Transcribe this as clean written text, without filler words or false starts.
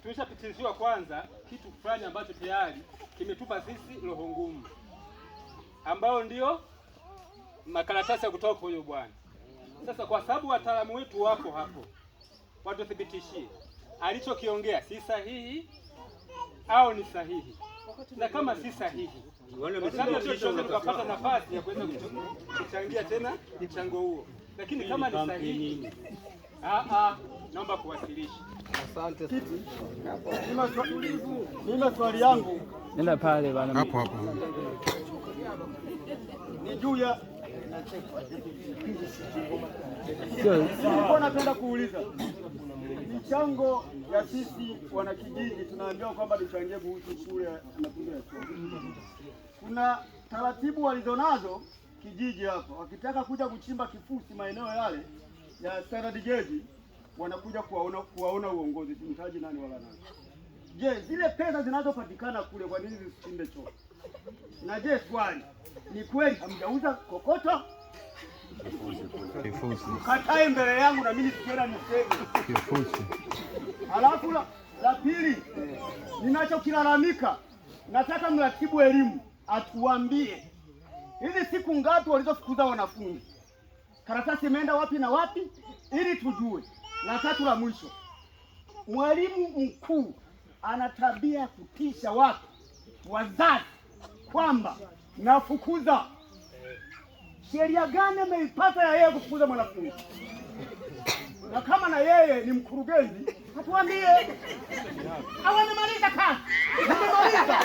tumeshapitishiwa kwanza kitu fulani ambacho tayari kimetupa sisi roho ngumu, ambao ndio makaratasi ya kutoka kwa huyo bwana. Sasa kwa sababu wataalamu wetu wapo hapo, watuthibitishie alichokiongea si sahihi au ni sahihi, na kama si sahihi tukapata nafasi ya kuweza kuchangia tena mchango huo, lakini kama ni sahihi naomba kuwasilisha. Asante. Mimi swali yangu nenda pale bwana, hapo ni juu ya nilikuwa napenda kuuliza michango ya sisi wanakijiji, tunaambiwa kwamba tuchangie kuhusu shule ya matunzo ya choo. Kuna taratibu walizonazo kijiji hapo, wakitaka kuja kuchimba kifusi maeneo yale ya standard gauge, wanakuja kuwaona uongozi, simtaji nani wala nani. Je, zile pesa zinazopatikana kule kwa nini zisichimbe choo? Na je, swali ni kweli hamjauza kokoto? Kifusi. Katae mbele yangu na mimi sikiona niseme. Kifusi. Halafu la pili, ninachokilalamika, nataka mratibu elimu atuambie hizi siku ngapi walizofukuza wanafunzi, karatasi imeenda wapi na wapi, ili tujue. La tatu la mwisho, mwalimu mkuu ana tabia kutisha watu wazazi kwamba nafukuza. Sheria gani ameipata ya yeye kufukuza mwanafunzi? Na kama na yeye ni mkurugenzi, atuambie. Amemaliza kazi. Amemaliza.